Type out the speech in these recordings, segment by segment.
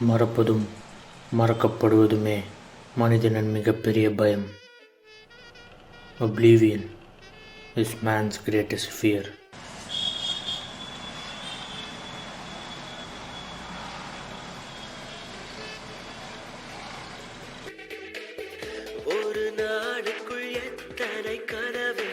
மறப்பதும் மறக்கப்படுவதுமே மனிதனின் மிகப்பெரிய பயம். Oblivion is man's greatest fear. ஒரு நாடுக்குள் எத்தனை கனவு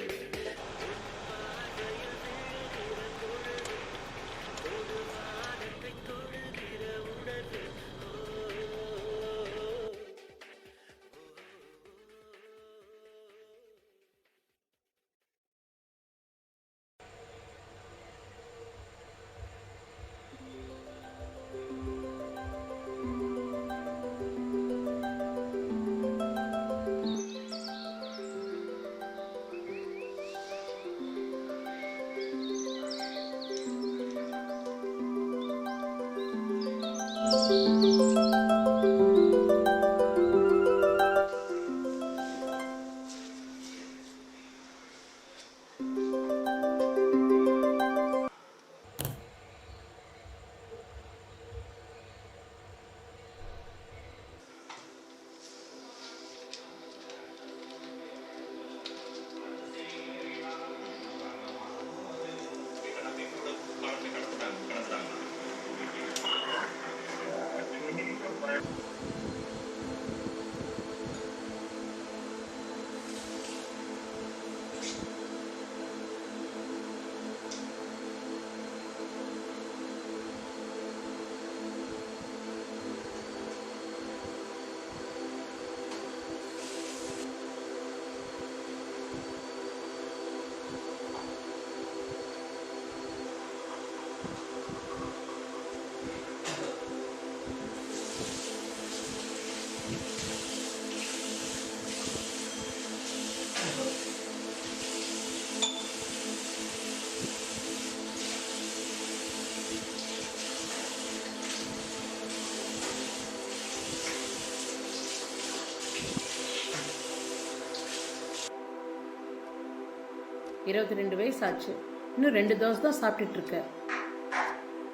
இருபத்தி 2 வயசு ஆச்சு. இன்னும் 2 தோசை தான் சாப்பிட்டுட்டு இருக்க.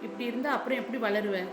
இப்படி இருந்தால் அப்புறம் எப்படி வளருவேன்?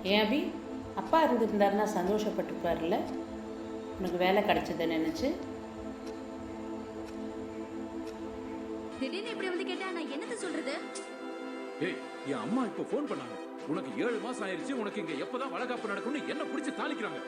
ஏன் அபி, அப்பா இருந்திருந்தாருன்னா சந்தோஷப்பட்டுப்பார்ல. உனக்கு வேலை கிடைச்சதை நினச்சி. திடீர்னு இப்படி வந்து கேட்டா நான் என்னத்த சொல்றது? ஏய், என் அம்மா இப்ப போன் பண்ணாங்க. உனக்கு 7 மாசம் ஆயிருச்சு, உனக்கு இங்க எப்பதான் வளகாப்பு நடக்கும்னு என்ன பிடிச்சு தாளிக்கிறாங்க.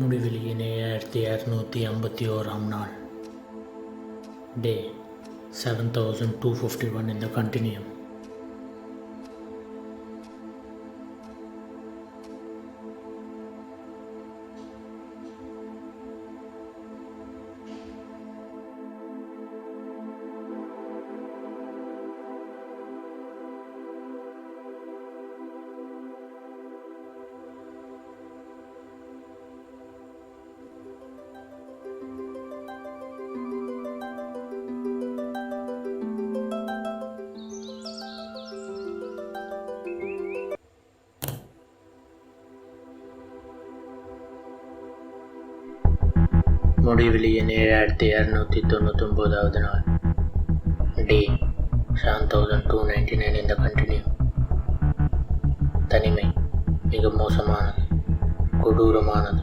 முடிவில் 7251 நாள். Day 7251 in the Continuum. முடிவில் 7299 நாள். Day 7299 in the Continuum. தனிமை மிக மோசமானது, கொடூரமானது,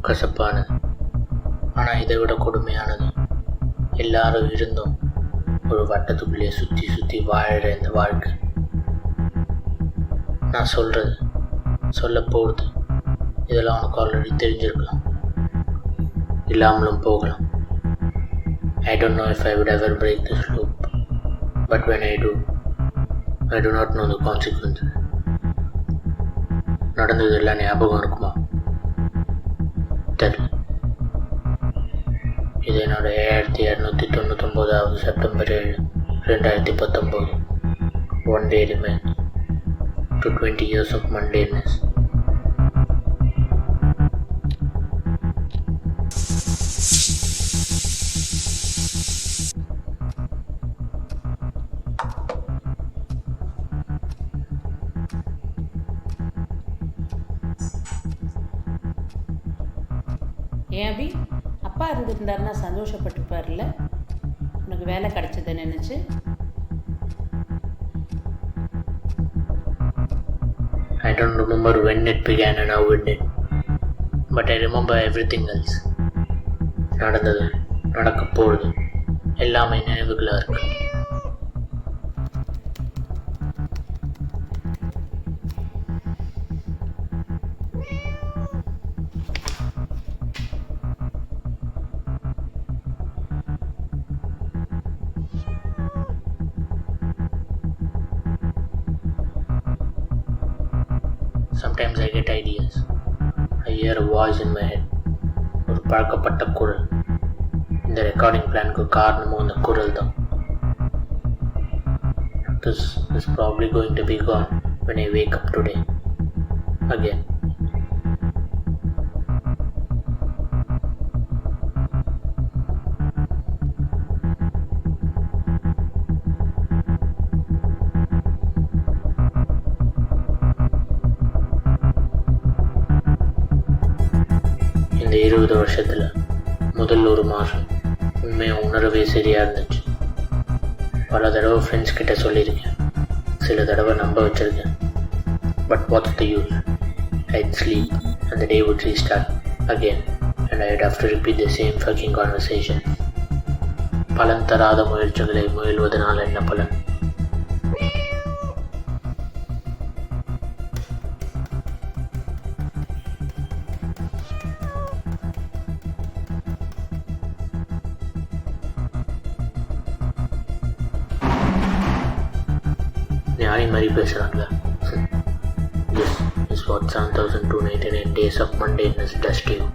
கசப்பானது. ஆனால் இதை விட கொடுமையானது, எல்லாரும் இருந்தும் ஒரு வட்டத்துக்குள்ளேயே சுற்றி சுற்றி வாழற இந்த வாழ்க்கை. நான் சொல்ல போகிறது இதெல்லாம் உனக்கு ஆல்ரெடி தெரிஞ்சிருக்கலாம், இல்லாமலும் போகலாம். I don't know if I would ever break this loop, but when I do not know the consequences. நடந்தது எல்லாம் ஞாபகம் இருக்குமா? தெரியல. இது என்னோட 7299 September 7, 2019. One day remains to 20 years of mundaneness. ஏன் அபி, அப்பா இருந்திருந்தாருன்னா சந்தோஷப்பட்டுப்பார்ல, உனக்கு வேலை கிடைச்சதை நினச்சி. I don't remember when it began and how it did, but I remember everything else. நடந்தது, நடக்க போகுது, எல்லாமே நினைவுகளாக இருக்கு. Sometimes I get ideas. I hear a voice in my head. ஒரு பழக்கப்பட்ட குரல். இந்த ரெக்கார்டிங் பிளானுக்கு காரணமும் அந்த குரல் தான். This is probably going to be gone when I wake up today. Again. இந்த 20 வருஷத்தில் முதல் ஒரு மாதம் உண்மையாக உணரவே சரியாக இருந்துச்சு. பல தடவை ஃப்ரெண்ட்ஸ் கிட்ட சொல்லியிருக்கேன், சில தடவை நம்ப வச்சுருக்கேன். But what's the use? I'd sleep and the day would restart again and I'd have to repeat the same fucking conversation. பலன் தராத முயற்சிகளை முயல்வதனால் என்ன பலன்? ஞானி மாதிரி பேசுகிறாங்களா? This is what 7299 days of mundaneness does to you.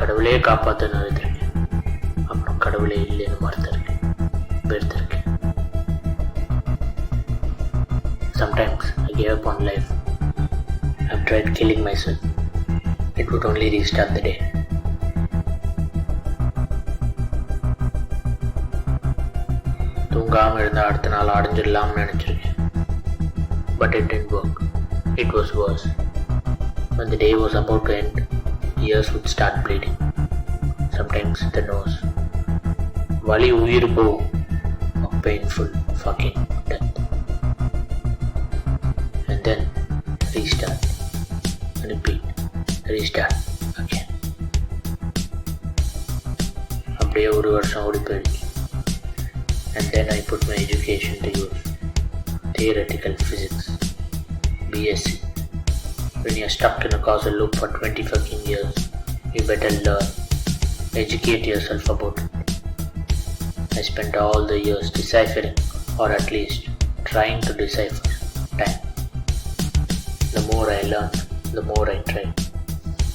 கடவுளே காப்பாற்ற நிறுத்திருக்கேன், அப்புறம் கடவுளே இல்லைன்னு மறுத்திருக்கேன், வெறுத்திருக்கேன். Sometimes I gave up on life. I've tried killing myself. It would only restart the day. தூங்காமல் இருந்தால் அடுத்த நாள் அடைஞ்சிடலாம்னு நினச்சிருக்கேன். But it didn't work. It was worse. When the day was about to end, ears would start bleeding. Sometimes the nose. வலி உயிர் போகும். A painful fucking death. restart again. அப்படியே ஒரு வருஷம் ஓடி போயிடுச்சு. And then I put my education to use. Theoretical physics, BSc. When you're stuck in a causal loop for 20 fucking years, you better learn. Educate yourself about it. I spent all the years deciphering, or at least trying to decipher, time. The more I learned, the more I tried.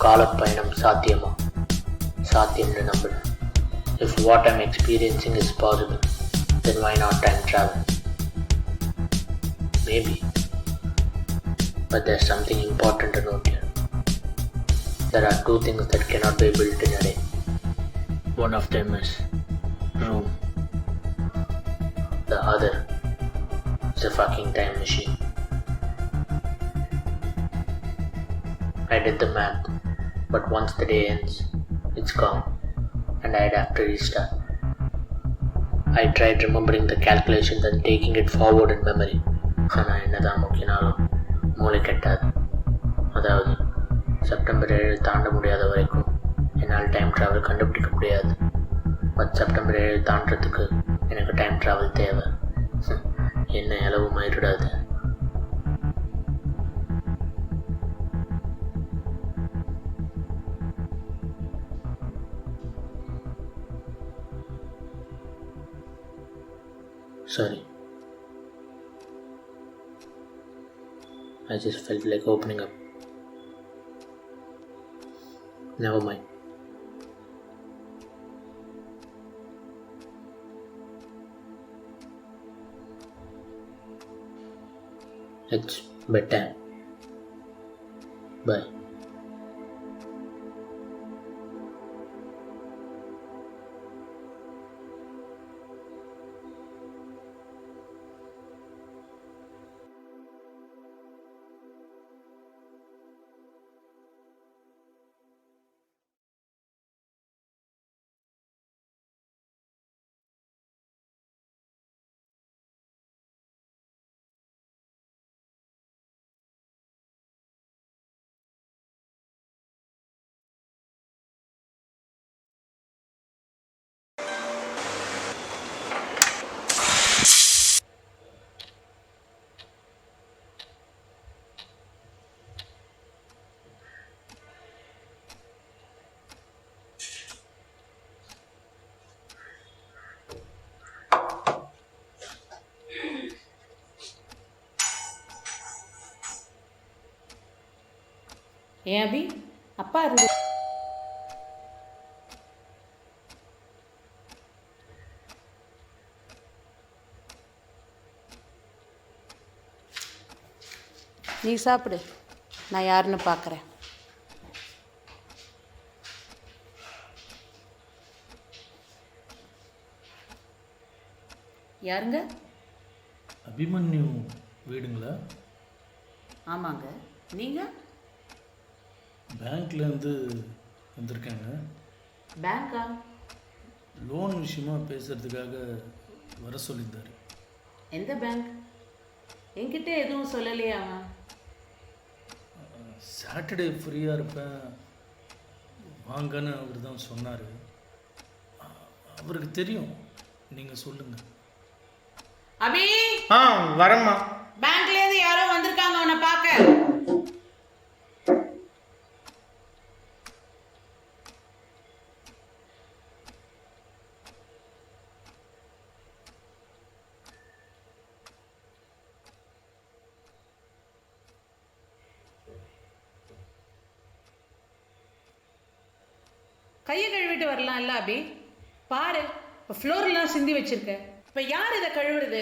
காலப்பயணம் சாத்தியமா? சாத்தியம்னு நம்புறேன். If what I'm experiencing is possible, then why not time travel? Maybe. But there's something important to note here. There are two things that cannot be built in a day. One of them is room. The other is a fucking time machine. I did the math, but once the day ends, it's gone, and I'd have to restart. I tried remembering the calculations and taking it forward in memory. ஆனால் என்னதான் முக்கியனாலும் மூளை கெட்டாது. அதாவது September 7 தாண்ட முடியாத வரைக்கும் என்னால் time travel கண்டுபிடிக்க முடியாது. பட் செப்டம்பர் 7 தாண்டறதுக்கு எனக்கு டைம் ட்ராவல் தேவை. என்ன அளவு மாறிடாது. Sorry. I just felt like opening up. Never mind. It's bedtime. Bye. ஏன் அபி, அப்பா இருந்து நீ சாப்பிடு, நான் யாருன்னு பார்க்குறேன். யாருங்க? அபிமன்யு வீடுங்களா? ஆமாங்க. நீங்கள்? பேங்க்லேருந்து வந்திருக்காங்க. பேங்க்கா? லோன் விஷயமா பேசுகிறதுக்காக வர சொல்லியிருந்தார். எந்த பேங்க்? என்கிட்ட எதுவும் சொல்லலையா அவன்? சாட்டர்டே ஃப்ரீயாக இருப்பேன் வாங்கன்னு அவர் தான் சொன்னார். அவருக்கு தெரியும், நீங்கள் சொல்லுங்கள். அபி, வரேம்மா. பேங்க்லேருந்து யாரோ வந்திருக்காங்க அவனை பார்க்க. கையை கழுவிட்டு வரலாம்ல அபி? பாரு, இப்போ ஃப்ளோர்லாம் சிந்தி வச்சிருக்க. இப்போ யார் இதை கழுவுறது?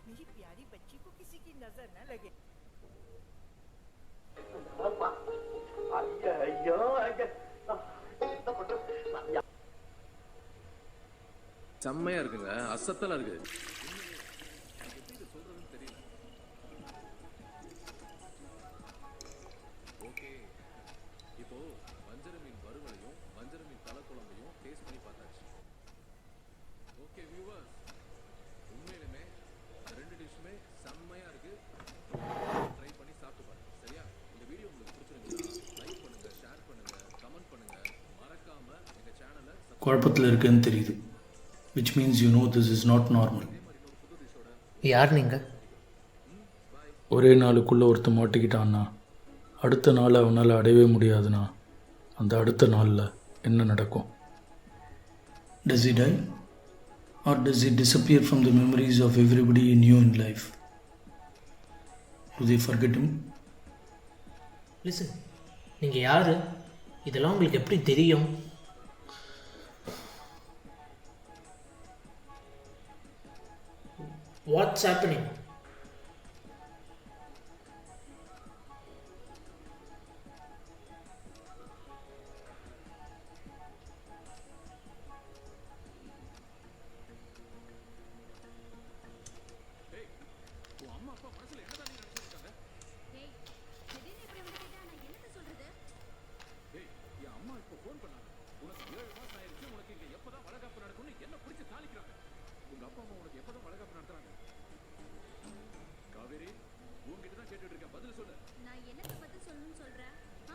मेरी प्यारी बच्ची को किसी की नजर न लगे. செம்மையா இருக்குங்க, அசத்தலா இருக்கு. குழப்பத்தில் இருக்கேன்னு தெரியுது. Which means you know this is not normal. யார் நீங்கள்? ஒரே நாளுக்குள்ளே ஒருத்தன் மாட்டிக்கிட்டான்னா அடுத்த நாள் அவனால் அடையவே முடியாதுன்னா அந்த அடுத்த நாளில் என்ன நடக்கும்? Does he die? Or does he disappear from the memories of everybody he knew in life? Do they forget him? Listen, நீங்கள் யார்? இதெல்லாம் உங்களுக்கு எப்படி தெரியும்? What's happening? உன் அம்மா அப்பா மனசுல என்னதான் நீ நினைச்சிட்டு இருக்காங்க? ஏய் திடீர்னு இப்படி வந்து கேட்டா நான் என்னத்த சொல்றது? ஏய், என் அம்மா இப்போ ஃபோன் பண்ணாங்க. உனக்கு 7 மாசம் ஆயிருச்சு, உனக்கு இங்க எப்பதான் வளகாப்பு நடக்கும்னு என்ன பிடிச்சு தாளிக்கிறாங்க. உங்க அப்பா அம்மா உனக்கு எப்பதான் வளகாப்பு நடத்துறாங்க? காவேரி, உன்கிட்ட தான் கேட்டுட்டு இருக்கேன், பதில் சொல்லு. நான் என்னத்த பதில் சொல்லணும்னு சொல்றேன்? ஆ?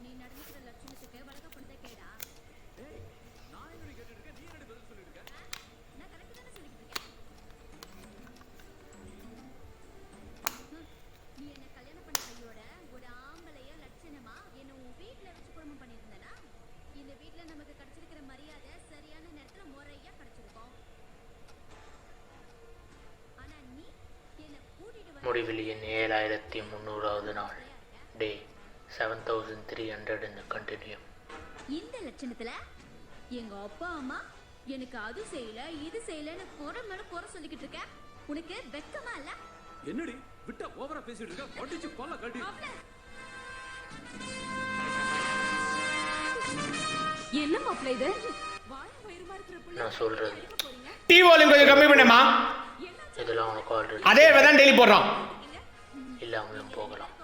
நீ நடந்துக்கிற லட்சணத்துக்கு வளர்க்கப்படுத்த கேடா? ஏய், நான் என்னடி கேட்டுட்டு இருக்கேன், நீ என்னடி பதில் சொல்லிட்டு இருக்க? நான் கரெக்ட் தானே சொல்லிட்டு இருக்கேன். நீ என்ன கல்யாணம் பண்ண கையோட ஒரு ஆம்பளைய லட்சணமா என்ன உன் வீட்டுல வச்சு குடும்பம் பண்ணியிருந்தனா இந்த வீட்டுல நமக்கு கிடைச்சிருக்கிற மரியாதை சரியான நேரத்துல முறையா கிடைச்சிருக்கும். ஆனா நீ என்ன கூட்டிட்டு வந்து முடிவில் என் 7300வது நாள். டே 7300 in the Continuum. இந்த லட்சணத்துல எங்க அப்பா அம்மா எனக்கு அது செய்யல இது செய்யலன்னு குறை மேல குறை சொல்லிக்கிட்டு இருக்க. உனக்கு வெக்கமா இல்ல? என்னடி விட்டா ஓவரா பேசிட்டு இருக்க, படிச்சு கொல்ல கட்டி. என்ன மாப்பிள்ள இது? வாய வயிறுமா இருக்கிற புள்ள நான் சொல்கிறது டீ வால்யூம் கொஞ்சம் கம்மி பண்ணுமா? இதெல்லாம் உனக்கு ஆல்ரெடி அதே தான் டெய்லி போடுறோம். இல்லாமலும் போகலாம்.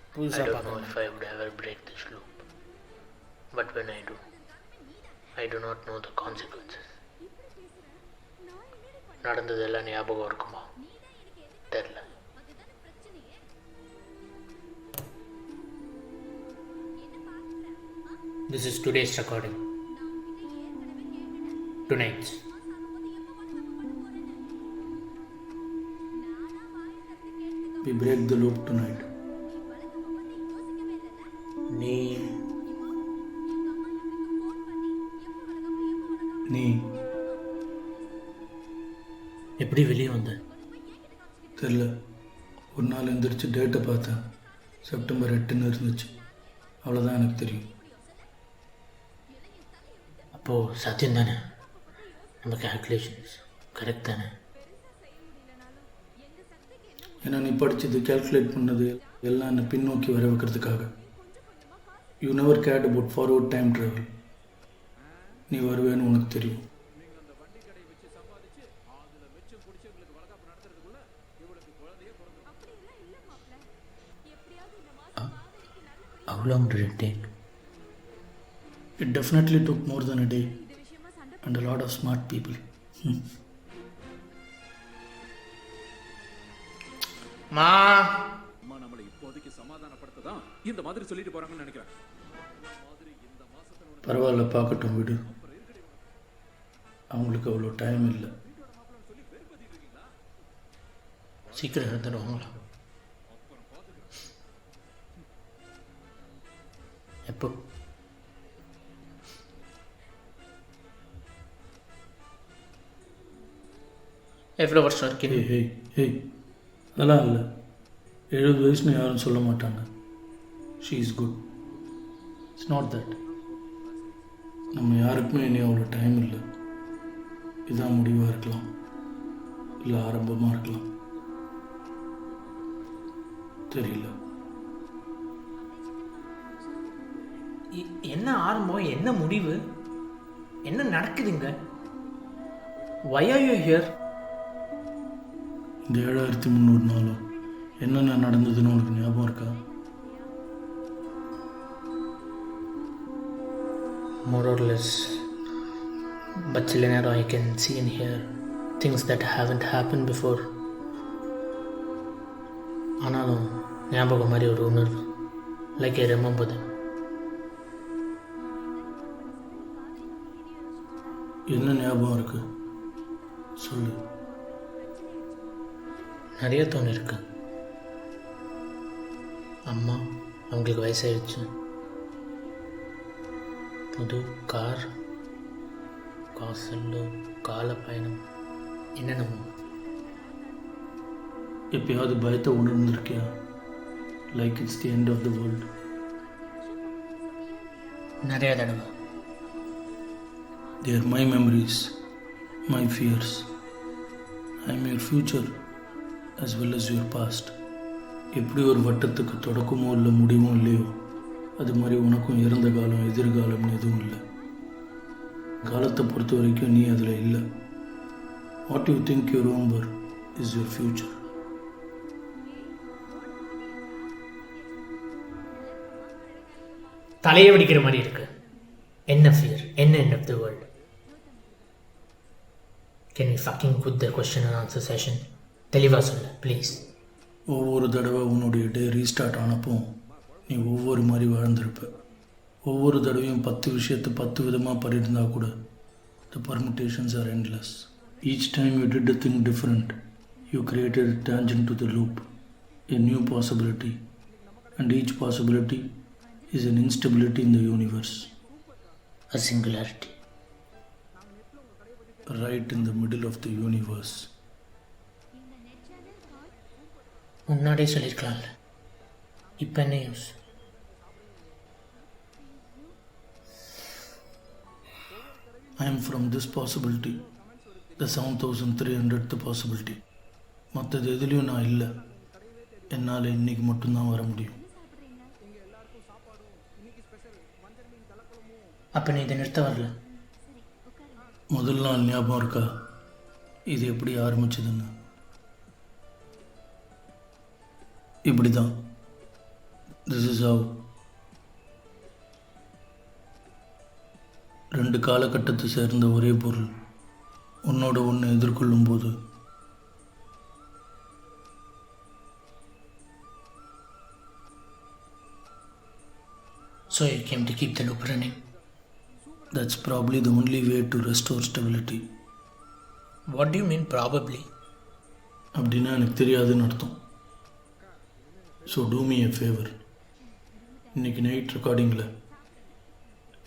I புதுசாக don't know பார்க்கணும். if I would ever break this loop. But when I do, I do not know the consequences. நடந்ததெல்லாம் ஞாபகம் இருக்குமா? தெரில. அதுதானே பிரச்சனையே. This is today's recording. Tonight's. We break the loop tonight. நீ நீ எப்படி வெளியே வந்த? தெரில. ஒரு நாள் எந்திரிச்சு டேட்டை பார்த்தேன். செப்டம்பர் 8ன்னு இருந்துச்சு. அவ்வளோதான் எனக்கு தெரியும். அப்போது சத்தியம் தானே? நம்ம கேல்குலேஷன்ஸ் கரெக்ட் தானே? ஏன்னா நீ படித்தது கேல்குலேட் பண்ணது எல்லாம் என்னை பின்னோக்கி வர வைக்கிறதுக்காக. You never cared about forward time travel. நீ வருவேன்னு உனக்கு தெரியும். நீங்க அந்த வண்டி கடை வச்சு சம்பாதிச்சு அதுல மிச்சம் பிடிச்சி எங்களுக்கு வளகாப்பு நடத்துறதுக்குள்ள இவளுக்கு குழந்தையே பிறந்துடும். அப்படியெல்லாம் இல்ல மாப்பிள்ள. எப்படியாவது இந்த மாசம் காவேரிக்கு நல்ல How long did it take? It definitely took more than a day இந்த விஷயமா சண்டை and a lot of smart people. மா அம்மா நம்மளை இப்போதைக்கு சமாதானப்படுத்த தான் இந்த மாதிரி சொல்லிட்டு போறாங்கன்னு நினைக்கிறேன். இந்த மாசத்துல பரவாயில்ல, பார்க்கட்டும், விடு. அவங்களுக்கு அவ்வளோ டைம் இல்லை. சீக்கிரம் எடுத்துடுவாங்களா? எப்போ? எவ்வளோ வருஷம் இருக்கீங்க? ஹேய் ஹேய் அதெல்லாம் இல்லை. 70 வயசுன்னு யாரும் சொல்ல மாட்டாங்க. She is good. It's not that. நம்ம யாருக்குமே இனி அவ்வளோ டைம் இல்லை. இதான் முடிவாக இருக்கலாம், இல்லை ஆரம்பமாக இருக்கலாம், தெரியல. என்ன ஆரம்பம், என்ன முடிவு, என்ன நடக்குதுங்க? Why are you here? இந்த 7300 நாளும் என்னென்ன நடந்ததுன்னு உனக்கு ஞாபகம் இருக்கா? More or less. But சில நேரம் I can see and hear things that haven't happened before. ஆனாலும் ஞாபகம் மாதிரி ஒரு உணர்வு. Like I remember them. என்ன ஞாபகம் இருக்கு சொல்லு. நிறைய தோணிருக்கு. அம்மா அவங்களுக்கு வயசாயிடுச்சு. புது கார், காசல்லு, கால பயணம், என்னென்னமோ. எப்பயாவது பயத்தை உணர்ந்திருக்கியா? Like it's the end of the world. நிறைய தடவை. They are my memories, my fears. I am your future as well as your past. எப்படி ஒரு வட்டத்துக்கு தொடக்கமோ இல்லை முடிவும் இல்லையோ, அது மாதிரி உனக்கும் இறந்த காலம் எதிர்காலம்னு எதுவும் இல்லை. காலத்தை பொறுத்த வரைக்கும் நீ அதில் இல்லை. What you think you remember is your future. தலையை வெடிக்கிற மாதிரி இருக்கு. என்ன ஃபியர், என்ன end of the world? Can we fucking cut the question and answer session? தெளிவாக சொல்லு ப்ளீஸ். ஒவ்வொரு தடவை உன்னுடைய டே ரீஸ்டார்ட் ஆனப்போ நீ ஒவ்வொரு மாதிரி வாழ்ந்திருப்ப. ஒவ்வொரு தடவையும் 10 விஷயத்தை 10 விதமாக பண்ணியிருந்தா கூட the permutations are endless. Each time you did a thing different, you created a tangent to the loop, a new possibility, and each possibility is an instability in the universe. A singularity. Right in the middle of the universe. முன்னாடியே சொல்லியிருக்கலாம்ல, இப்போ என்ன use? I am from this possibility, the 7300th possibility. மற்றது எதுலேயும் நான் இல்லை. என்னால் இன்னைக்கு மட்டும்தான் வர முடியும். அப்போ நீ இதை நிறுத்த வரல? முதல் நாள் ஞாபகம் இருக்கா இது எப்படி ஆரம்பிச்சதுன்னு? இப்படி தான். This is how. 2 காலகட்டத்தை சேர்ந்த ஒரே பொருள் உன்னோட ஒன்று எதிர்கொள்ளும் போது So you came to keep the loop running? that's probably the only way to restore stability. What do you mean probably? அப்படின்னா எனக்கு தெரியாதுன்னு அர்த்தம். So do me a favour. இன்றைக்கி நைட் ரெக்கார்டிங்கில்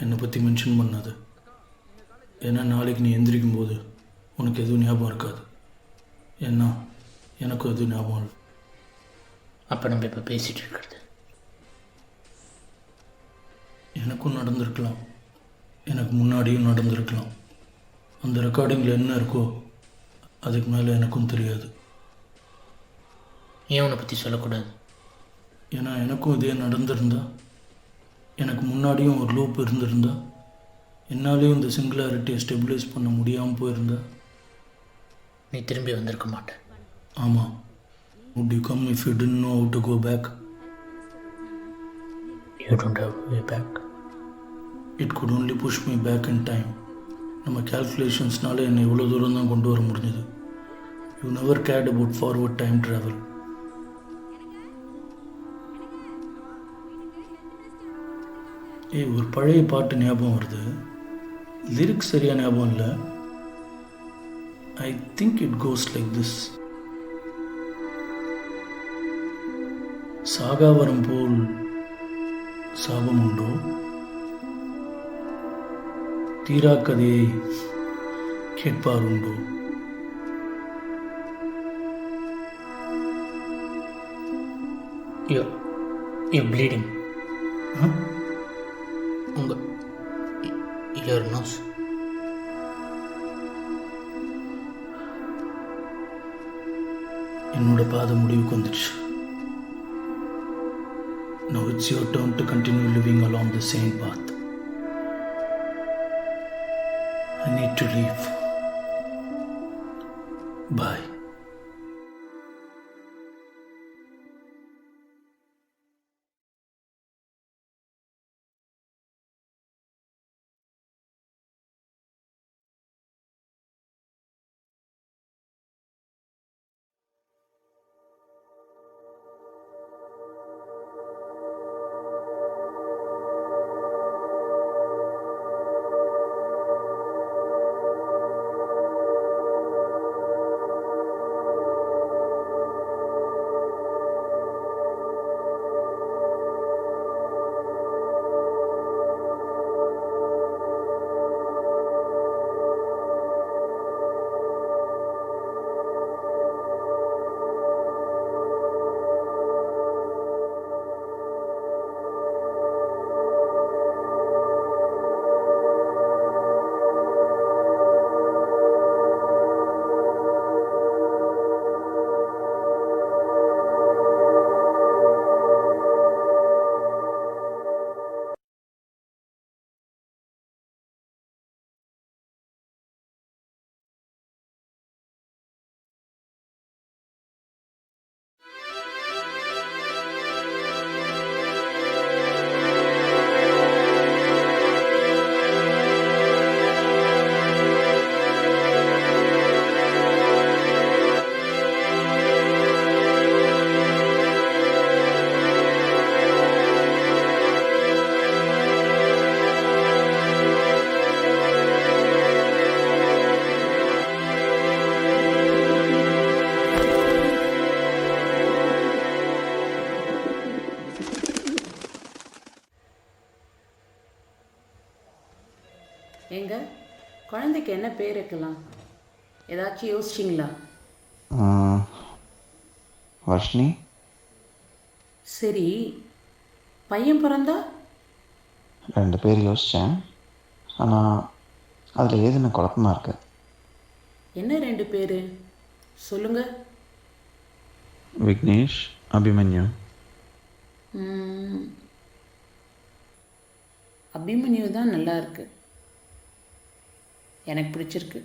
என்னை பற்றி மென்ஷன் பண்ணாத. ஏன்னா நாளைக்கு நீ எந்திரிக்கும் போது உனக்கு எதுவும் ஞாபகம் இருக்காது. ஏன்னா எனக்கும் எதுவும் ஞாபகம் இல்லை. அப்போ நம்ம இப்போ பேசிகிட்டு இருக்கிறது எனக்கும் நடந்திருக்கலாம், எனக்கு முன்னாடியும் நடந்திருக்கலாம். அந்த ரெக்கார்டிங்கில் என்ன இருக்கோ அதுக்கு மேலே எனக்கும் தெரியாது. ஏன் உன்னை பற்றி சொல்லக்கூடாது? ஏன்னா எனக்கும் இதே நடந்திருந்தா, எனக்கு முன்னாடியும் ஒரு லூப் இருந்திருந்தா, என்னாலேயும் இந்த சிங்குலாரிட்டியை ஸ்டெபிலைஸ் பண்ண முடியாமல் போயிருந்தா நீ திரும்பி வந்திருக்க மாட்டேன். ஆமாம். would you come if you didn't know how to go back? You don't have way back. It could only push me back in time. நம்ம கேல்குலேஷன்ஸ்னால என்னை இவ்வளோ தூரம் தான் கொண்டு வர முடிஞ்சது. You never cared about forward time travel. ஒரு பழைய பாட்டு ஞாபகம் வருது. லிரிக்ஸ் சரியாக ஞாபகம் இல்லை. I think it goes like this. சாகாவரம் போல் சாபம் உண்டோ, தீராக்கதையை கேட்பார் உண்டோ. You're bleeding. Your nose. என்னோட பாதை முடிவுக்கு வந்துடுச்சு. Now it's your turn to continue living along the same path. I need to leave. Bye. குழந்தைக்கு என்ன பேர் வைக்கலாம்? ஏதாச்சும் யோசிச்சிங்களா? வர்ஷினி. சரி, பையன் பிறந்தா? 2 பேர் யோசித்தேன். ஆனால் அதில் ஏதுன்னு குழப்பமாக இருக்கு. என்ன 2 பேர் சொல்லுங்க. விக்னேஷ், அபிமன்யு. அபிமன்யு தான் நல்லா இருக்கு, எனக்கு பிடிச்சிருக்கு.